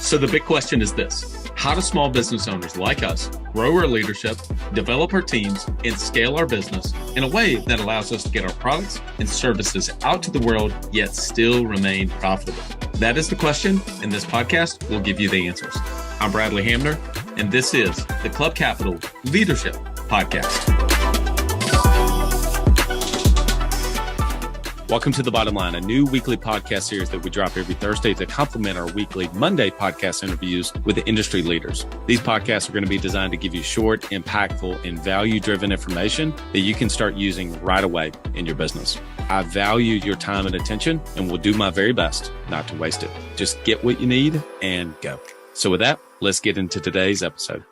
So the big question is this: how do small business owners like us grow our leadership, develop our teams, and scale our business in a way that allows us to get our products and services out to the world, yet still remain profitable? That is the question, and this podcast will give you the answers. I'm Bradley Hamner, and this is the Club Capital Leadership Podcast. Welcome to The Bottom Line, a new weekly podcast series that we drop every Thursday to complement our weekly Monday podcast interviews with the industry leaders. These podcasts are going to be designed to give you short, impactful, and value-driven information that you can start using right away in your business. I value your time and attention and will do my very best not to waste it. Just get what you need and go. So with that, let's get into today's episode.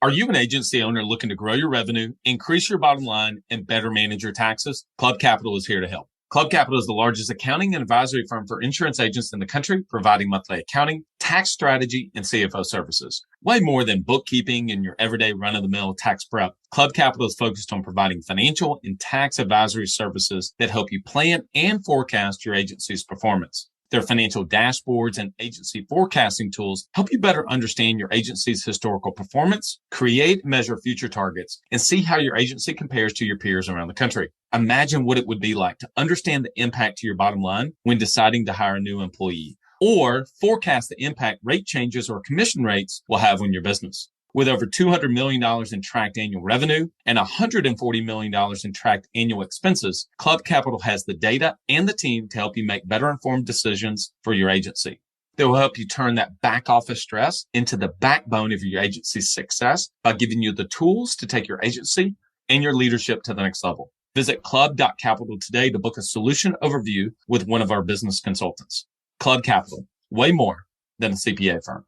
Are you an agency owner looking to grow your revenue, increase your bottom line, and better manage your taxes? Club Capital is here to help. Club Capital is the largest accounting and advisory firm for insurance agents in the country, providing monthly accounting, tax strategy, and CFO services. Way more than bookkeeping and your everyday run-of-the-mill tax prep, Club Capital is focused on providing financial and tax advisory services that help you plan and forecast your agency's performance. Their financial dashboards and agency forecasting tools help you better understand your agency's historical performance, create and measure future targets, and see how your agency compares to your peers around the country. Imagine what it would be like to understand the impact to your bottom line when deciding to hire a new employee, or forecast the impact rate changes or commission rates will have on your business. With over $200 million in tracked annual revenue and $140 million in tracked annual expenses, Club Capital has the data and the team to help you make better informed decisions for your agency. They will help you turn that back office stress into the backbone of your agency's success by giving you the tools to take your agency and your leadership to the next level. Visit club.capital today to book a solution overview with one of our business consultants. Club Capital, way more than a CPA firm.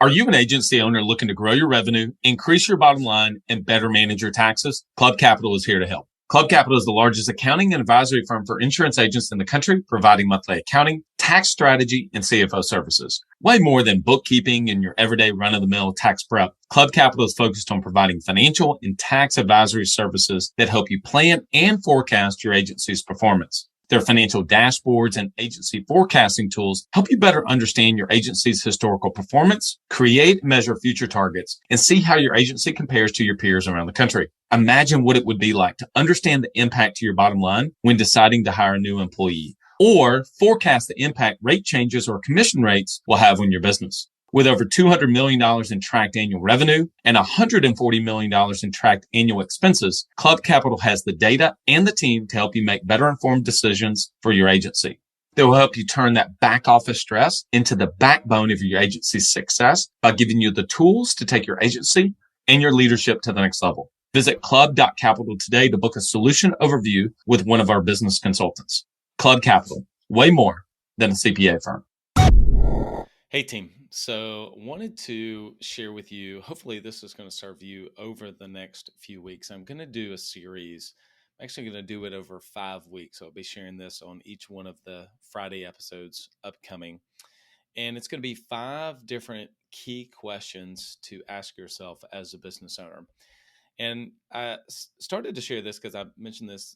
Are you an agency owner looking to grow your revenue, increase your bottom line, and better manage your taxes? Club Capital is here to help. Club Capital is the largest accounting and advisory firm for insurance agents in the country, providing monthly accounting, tax strategy, and CFO services. Way more than bookkeeping and your everyday run-of-the-mill tax prep, Club Capital is focused on providing financial and tax advisory services that help you plan and forecast your agency's performance. Their financial dashboards and agency forecasting tools help you better understand your agency's historical performance, create and measure future targets, and see how your agency compares to your peers around the country. Imagine what it would be like to understand the impact to your bottom line when deciding to hire a new employee, or forecast the impact rate changes or commission rates will have on your business. With over $200 million in tracked annual revenue and $140 million in tracked annual expenses, Club Capital has the data and the team to help you make better informed decisions for your agency. They will help you turn that back office stress into the backbone of your agency's success by giving you the tools to take your agency and your leadership to the next level. Visit club.capital today to book a solution overview with one of our business consultants. Club Capital, way more than a CPA firm. Hey team, so wanted to share with you, hopefully this is going to serve you over the next few weeks. I'm going to do a series. I'm actually going to do it over 5 weeks. So I'll be sharing this on each one of the Friday episodes upcoming. And it's going to be 5 different key questions to ask yourself as a business owner. And I started to share this because I mentioned this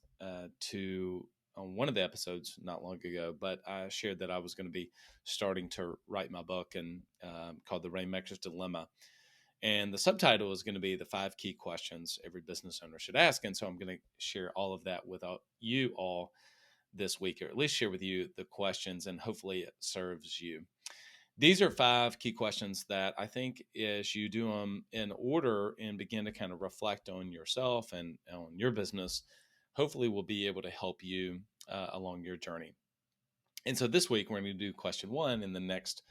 on one of the episodes not long ago, but I shared that I was going to be starting to write my book and called The Rainmaker's Dilemma. And the subtitle is going to be the 5 key questions every business owner should ask. And so I'm going to share all of that with you all this week, or at least share with you the questions, and hopefully it serves you. These are 5 key questions that I think as you do them in order and begin to kind of reflect on yourself and on your business, hopefully will be able to help you along your journey. And so this week we're going to do question 1, and the next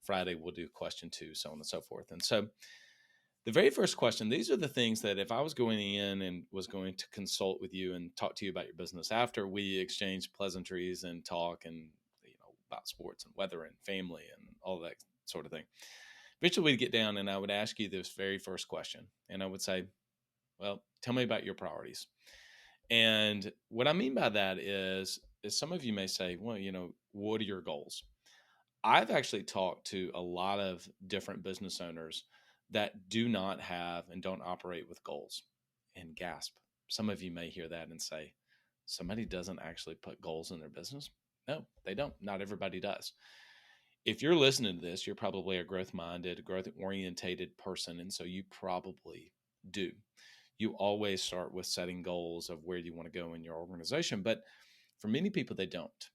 Friday we'll do question 2, so on and so forth. And so the very first question, these are the things that if I was going in and was going to consult with you and talk to you about your business after we exchange pleasantries and talk and about sports and weather and family and all that sort of thing, eventually we'd get down and I would ask you this very first question. And I would say, well, tell me about your priorities. And what I mean by that is some of you may say, well, what are your goals? I've actually talked to a lot of different business owners that do not have and don't operate with goals, and gasp. Some of you may hear that and say, somebody doesn't actually put goals in their business? No, they don't. Not everybody does. If you're listening to this, you're probably a growth minded, growth orientated person. And so you probably do. You always start with setting goals of where you want to go in your organization. But for many people, they don't.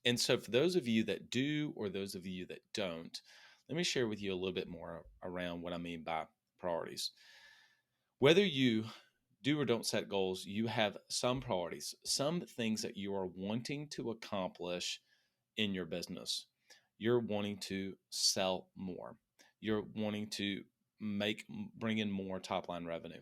And so for those of you that do, or those of you that don't, let me share with you a little bit more around what I mean by priorities. Whether you do or don't set goals, you have some priorities, some things that you are wanting to accomplish in your business. You're wanting to sell more. You're wanting to bring in more top line revenue.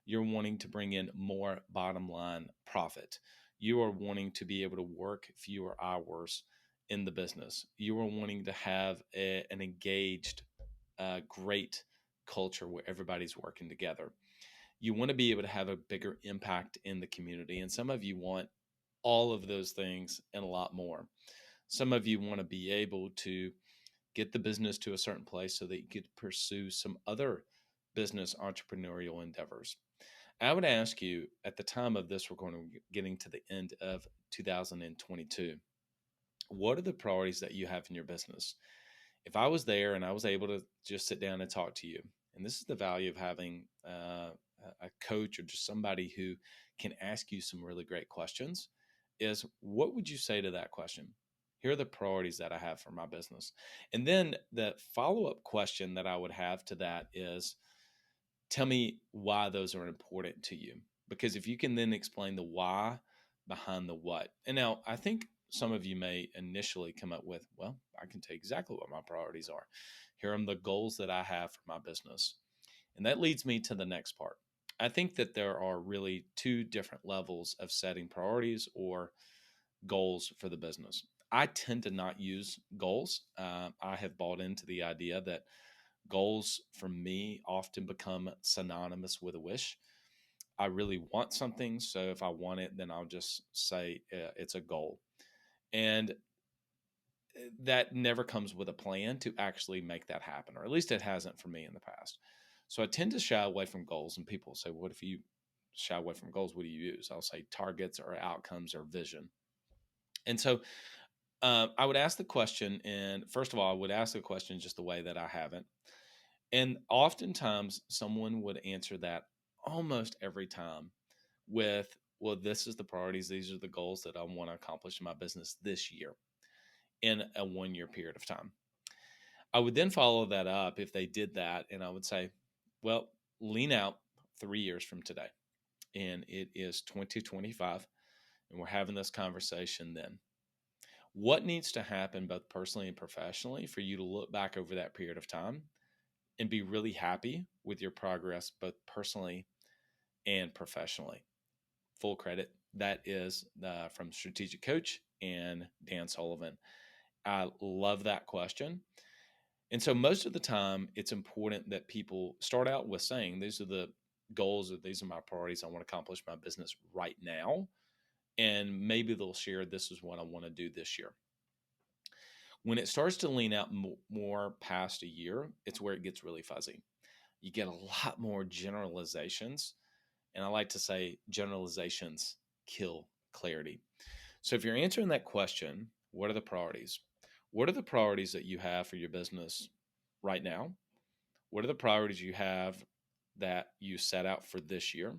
You're wanting to bring in more bottom line profit. You are wanting to be able to work fewer hours in the business. You are wanting to have an engaged, great culture where everybody's working together. You want to be able to have a bigger impact in the community. And some of you want all of those things and a lot more. Some of you want to be able to get the business to a certain place so that you could pursue some other business entrepreneurial endeavors. I would ask you at the time of this, we're going to be getting to the end of 2022. What are the priorities that you have in your business? If I was there and I was able to just sit down and talk to you, and this is the value of having a coach or just somebody who can ask you some really great questions, is what would you say to that question? Here are the priorities that I have for my business. And then the follow-up question that I would have to that is, tell me why those are important to you. Because if you can then explain the why behind the what. And now I think some of you may initially come up with, well, I can tell you exactly what my priorities are. Here are the goals that I have for my business. And that leads me to the next part. I think that there are really two different levels of setting priorities or goals for the business. I tend to not use goals. I have bought into the idea that goals for me often become synonymous with a wish. I really want something. So if I want it, then I'll just say it's a goal. And that never comes with a plan to actually make that happen, or at least it hasn't for me in the past. So I tend to shy away from goals. And people say, what if you shy away from goals? What do you use? I'll say targets or outcomes or vision. And so I would ask the question, and first of all, I would ask the question just the way that I have it. And oftentimes someone would answer that almost every time with, well, this is the priorities. These are the goals that I want to accomplish in my business this year in a 1 year period of time. I would then follow that up if they did that. And I would say, well, lean out 3 years from today. And it is 2025. And we're having this conversation then. What needs to happen both personally and professionally for you to look back over that period of time and be really happy with your progress, both personally and professionally? Full credit. That is from Strategic Coach and Dan Sullivan. I love that question. And so most of the time, it's important that people start out with saying, these are the goals, or these are my priorities. I want to accomplish my business right now. And maybe they'll share, this is what I want to do this year. When it starts to lean out more past a year, it's where it gets really fuzzy. You get a lot more generalizations. And I like to say generalizations kill clarity. So if you're answering that question, what are the priorities? What are the priorities that you have for your business right now? What are the priorities you have that you set out for this year?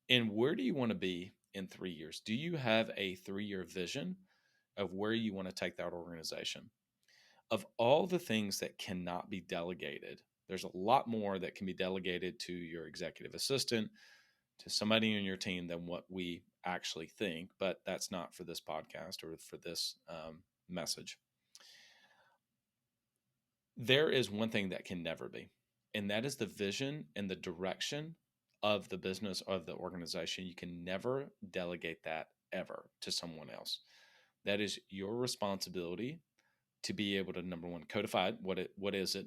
And where do you want to be in 3 years? Do you have a 3-year vision of where you want to take that organization? Of all the things that cannot be delegated, there's a lot more that can be delegated to your executive assistant, to somebody in your team than what we actually think, but that's not for this podcast or for this message. There is one thing that can never be, and that is the vision and the direction of the business, of the organization. You can never delegate that ever to someone else. That is your responsibility to be able to, number one, codify it, what is it,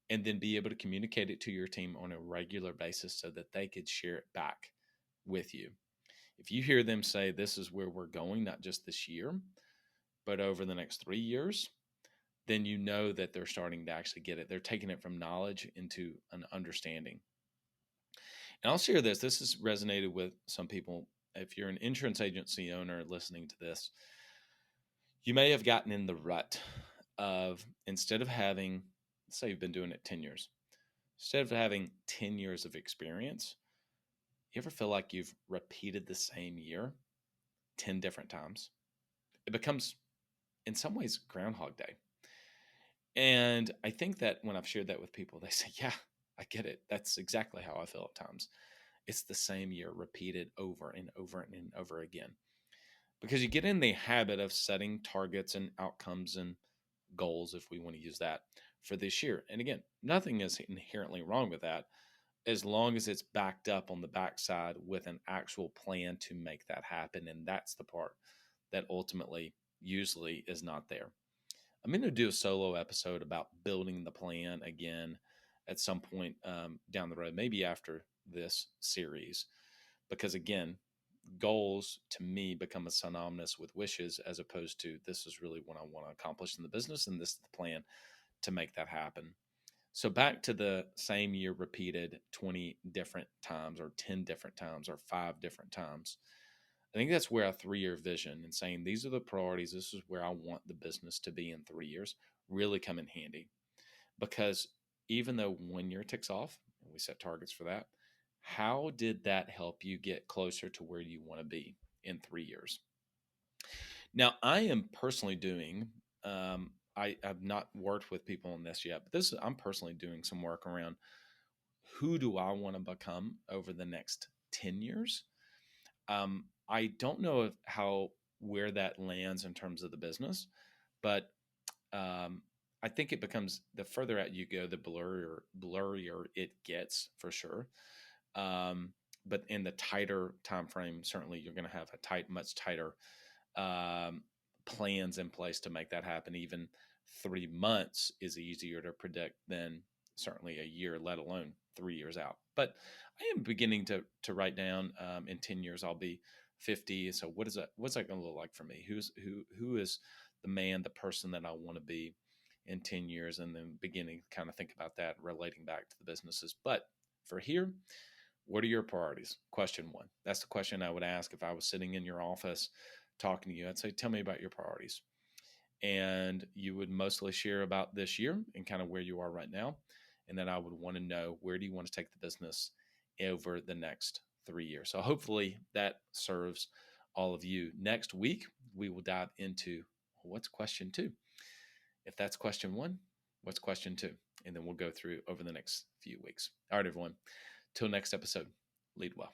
and then be able to communicate it to your team on a regular basis so that they could share it back with you. If you hear them say, this is where we're going, not just this year, but over the next 3 years, then you know that they're starting to actually get it. They're taking it from knowledge into an understanding. And I'll share this. This has resonated with some people. If you're an insurance agency owner listening to this, You may have gotten in the rut of, instead of having, say you've been doing it 10 years, instead of having 10 years of experience, you ever feel like you've repeated the same year 10 different times? It becomes, in some ways, Groundhog Day. And I think that when I've shared that with people, they say, yeah, I get it. That's exactly how I feel at times. It's the same year repeated over and over and over again. Because you get in the habit of setting targets and outcomes and goals, if we want to use that, for this year. And again, nothing is inherently wrong with that, as long as it's backed up on the backside with an actual plan to make that happen. And that's the part that ultimately usually is not there. I'm going to do a solo episode about building the plan again at some point down the road, maybe after this series, because again, goals to me become a synonymous with wishes, as opposed to this is really what I want to accomplish in the business, and this is the plan to make that happen. So back to the same year repeated 20 different times or 10 different times or 5 different times. I think that's where a 3-year vision and saying these are the priorities, this is where I want the business to be in 3 years, really come in handy. Because even though 1 year ticks off, and we set targets for that, how did that help you get closer to where you want to be in 3 years? Now, I am personally doing, I have not worked with people on this yet, but I'm personally doing some work around who do I want to become over the next 10 years? I don't know where that lands in terms of the business, but I think it becomes, the further out you go, the blurrier it gets for sure. But in the tighter time frame, certainly you're going to have much tighter plans in place to make that happen. Even 3 months is easier to predict than certainly a year, let alone 3 years out. But I am beginning to write down in 10 years I'll be 50. So what's that going to look like for me? Who is the person that I want to be in 10 years, and then beginning to kind of think about that relating back to the businesses. But for here, what are your priorities? Question 1. That's the question I would ask if I was sitting in your office talking to you. I'd say, tell me about your priorities. And you would mostly share about this year and kind of where you are right now. And then I would want to know, where do you want to take the business over the next 3 years? So hopefully that serves all of you. Next week, we will dive into what's question 2. If that's question 1, what's question 2? And then we'll go through over the next few weeks. All right, everyone. Till next episode, lead well.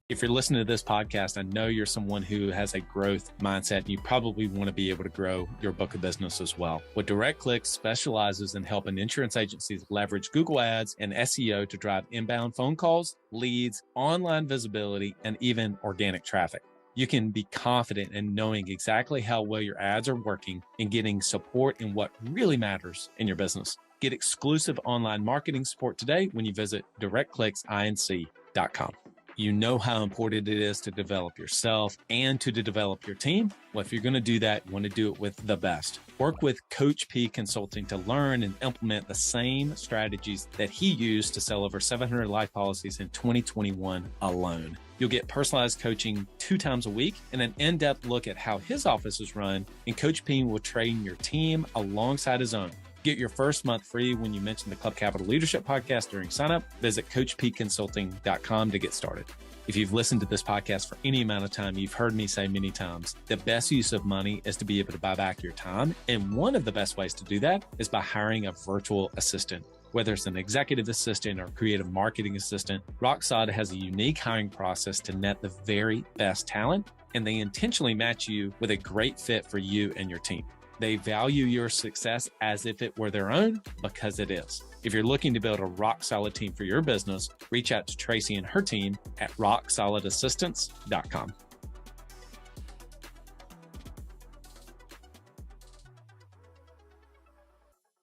If you're listening to this podcast, I know you're someone who has a growth mindset, and you probably want to be able to grow your book of business as well. Well, DirectClick specializes in helping insurance agencies leverage Google Ads and SEO to drive inbound phone calls, leads, online visibility, and even organic traffic. You can be confident in knowing exactly how well your ads are working and getting support in what really matters in your business. Get exclusive online marketing support today when you visit directclicksinc.com. You know how important it is to develop yourself and to develop your team. Well, if you're going to do that, you want to do it with the best. Work with Coach P Consulting to learn and implement the same strategies that he used to sell over 700 life policies in 2021 alone. You'll get personalized coaching 2 times a week and an in-depth look at how his office is run, and Coach P will train your team alongside his own. Get your first month free when you mention the Club Capital Leadership Podcast during signup. Visit CoachPconsulting.com to get started. If you've listened to this podcast for any amount of time, you've heard me say many times, the best use of money is to be able to buy back your time. And one of the best ways to do that is by hiring a virtual assistant. Whether it's an executive assistant or creative marketing assistant, RockSolid has a unique hiring process to net the very best talent, and they intentionally match you with a great fit for you and your team. They value your success as if it were their own, because it is. If you're looking to build a rock-solid team for your business, reach out to Tracy and her team at rocksolidassistance.com.